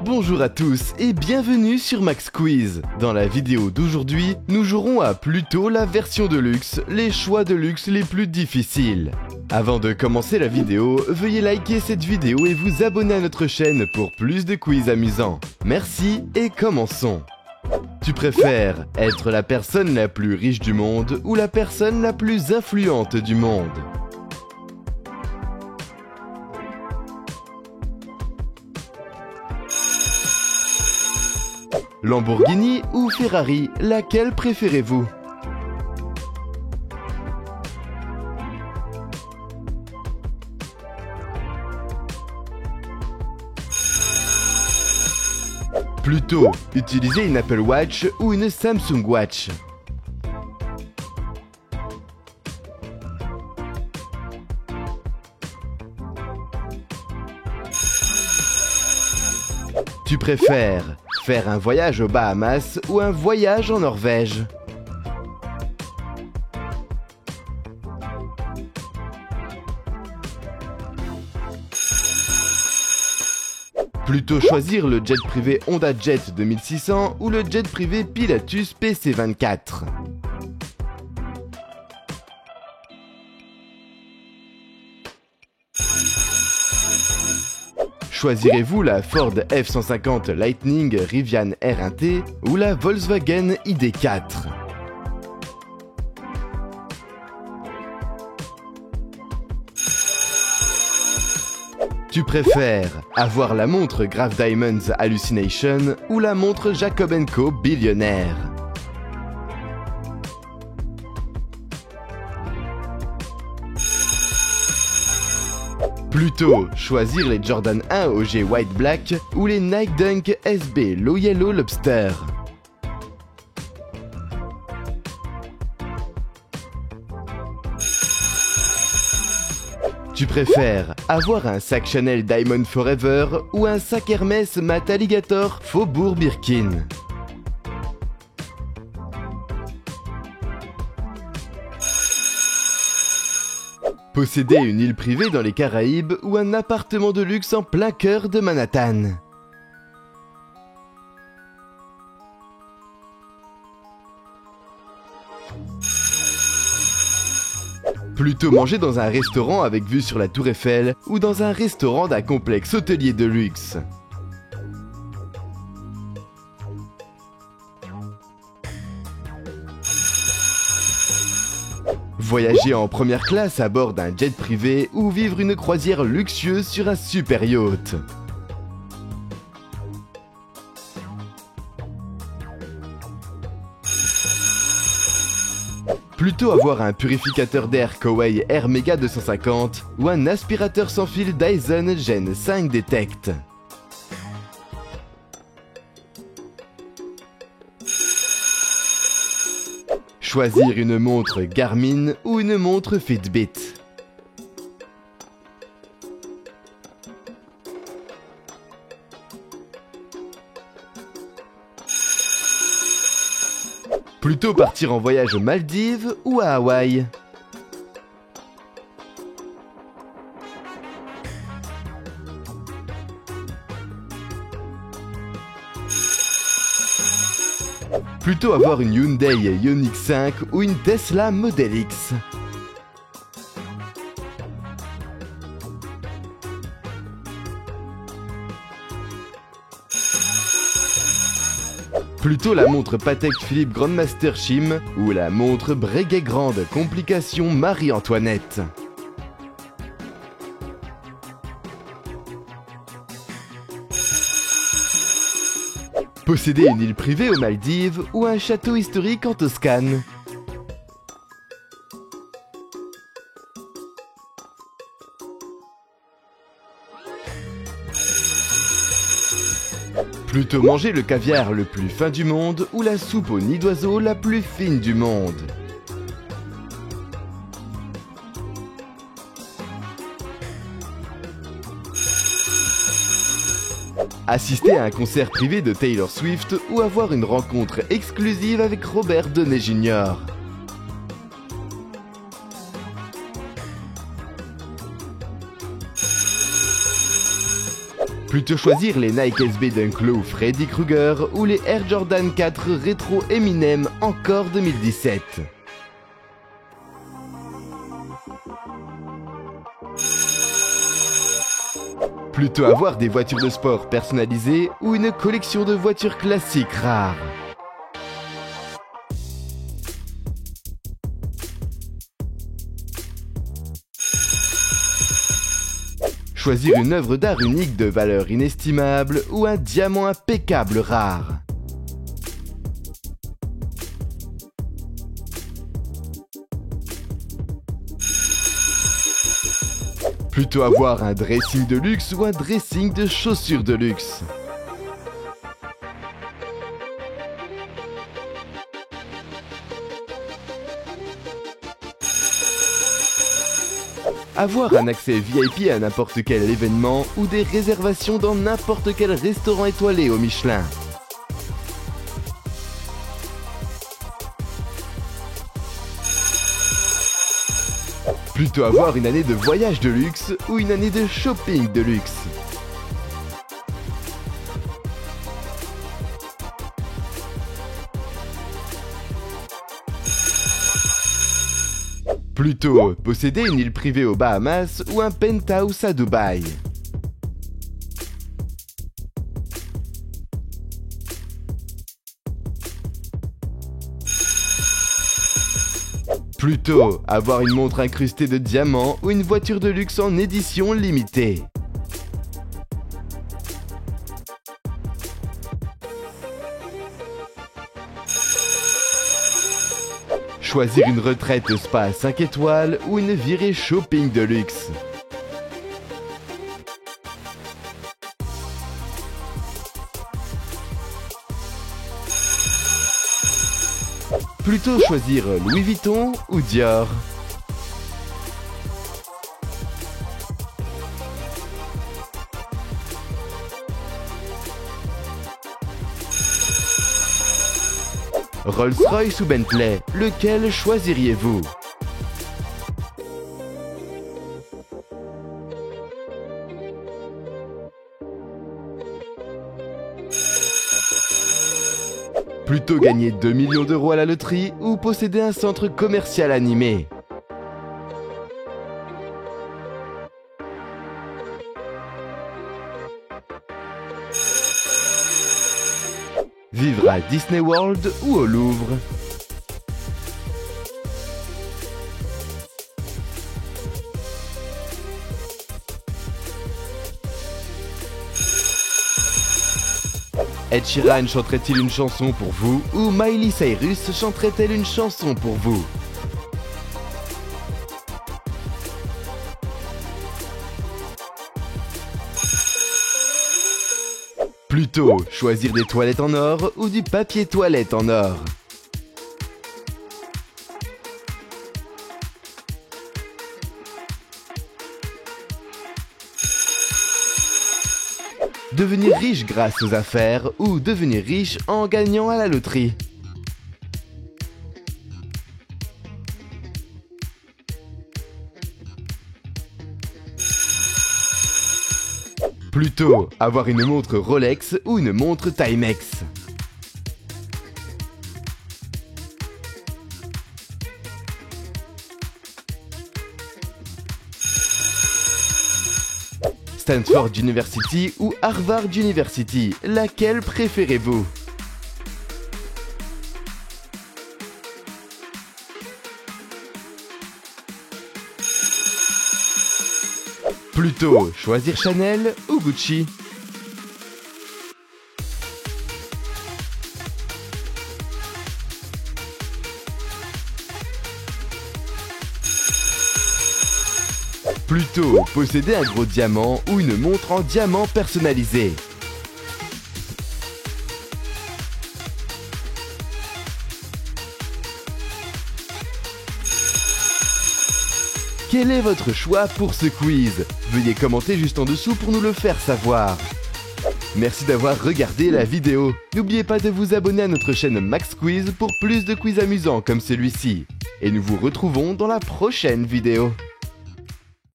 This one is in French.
Bonjour à tous et bienvenue sur Max Quiz. Dans la vidéo d'aujourd'hui, nous jouerons à Pluto la version de luxe, les choix de luxe les plus difficiles. Avant de commencer la vidéo, veuillez liker cette vidéo et vous abonner à notre chaîne pour plus de quiz amusants. Merci et commençons. Tu préfères être la personne la plus riche du monde ou la personne la plus influente du monde ? Lamborghini ou Ferrari, laquelle préférez-vous ? Plutôt, utiliser une Apple Watch ou une Samsung Watch. Tu préfères faire un voyage aux Bahamas ou un voyage en Norvège ? Plutôt choisir le jet privé Honda Jet 2600 ou le jet privé Pilatus PC-24. Choisirez-vous la Ford F-150 Lightning Rivian R1T ou la Volkswagen ID.4 ? Tu préfères avoir la montre Graf Diamonds Hallucination ou la montre Jacob & Co Billionnaire ? Plutôt choisir les Jordan 1 OG White Black ou les Nike Dunk SB Low Yellow Lobster. Tu préfères avoir un sac Chanel Diamond Forever ou un sac Hermès Mat Alligator Faubourg Birkin ? Posséder une île privée dans les Caraïbes ou un appartement de luxe en plein cœur de Manhattan. Plutôt manger dans un restaurant avec vue sur la Tour Eiffel ou dans un restaurant d'un complexe hôtelier de luxe. Voyager en première classe à bord d'un jet privé ou vivre une croisière luxueuse sur un super yacht. Plutôt avoir un purificateur d'air Kowei Air Mega 250 ou un aspirateur sans fil Dyson Gen 5 Detect. Choisir une montre Garmin ou une montre Fitbit. Plutôt partir en voyage aux Maldives ou à Hawaï. Plutôt avoir une Hyundai Ioniq 5 ou une Tesla Model X. Plutôt la montre Patek Philippe Grandmaster Chim ou la montre Breguet Grande Complication Marie-Antoinette. Posséder une île privée aux Maldives ou un château historique en Toscane. Plutôt manger le caviar le plus fin du monde ou la soupe au nid d'oiseau la plus fine du monde. Assister à un concert privé de Taylor Swift ou avoir une rencontre exclusive avec Robert Downey Jr. Plutôt choisir les Nike SB Dunk Low Freddy Krueger ou les Air Jordan 4 Retro Eminem encore 2017. Plutôt avoir des voitures de sport personnalisées ou une collection de voitures classiques rares. Choisir une œuvre d'art unique de valeur inestimable ou un diamant impeccable rare. Plutôt avoir un dressing de luxe ou un dressing de chaussures de luxe. Avoir un accès VIP à n'importe quel événement ou des réservations dans n'importe quel restaurant étoilé au Michelin. Plutôt avoir une année de voyage de luxe ou une année de shopping de luxe. Plutôt posséder une île privée aux Bahamas ou un penthouse à Dubaï. Plutôt avoir une montre incrustée de diamants ou une voiture de luxe en édition limitée. Choisir une retraite spa 5 étoiles ou une virée shopping de luxe. Plutôt choisir Louis Vuitton ou Dior. Rolls-Royce ou Bentley, lequel choisiriez-vous? Plutôt gagner 2 millions d'euros à la loterie ou posséder un centre commercial animé? Vivre à Disney World ou au Louvre? Ed Sheeran chanterait-il une chanson pour vous ou Miley Cyrus chanterait-elle une chanson pour vous? Plutôt choisir des toilettes en or ou du papier toilette en or? Devenir riche grâce aux affaires ou devenir riche en gagnant à la loterie? Plutôt avoir une montre Rolex ou une montre Timex? Stanford University ou Harvard University, laquelle préférez-vous? Plutôt choisir Chanel ou Gucci? Plutôt posséder un gros diamant ou une montre en diamant personnalisée? Quel est votre choix pour ce quiz? Veuillez commenter juste en dessous pour nous le faire savoir. Merci d'avoir regardé la vidéo. N'oubliez pas de vous abonner à notre chaîne Max Quiz pour plus de quiz amusants comme celui-ci. Et nous vous retrouvons dans la prochaine vidéo.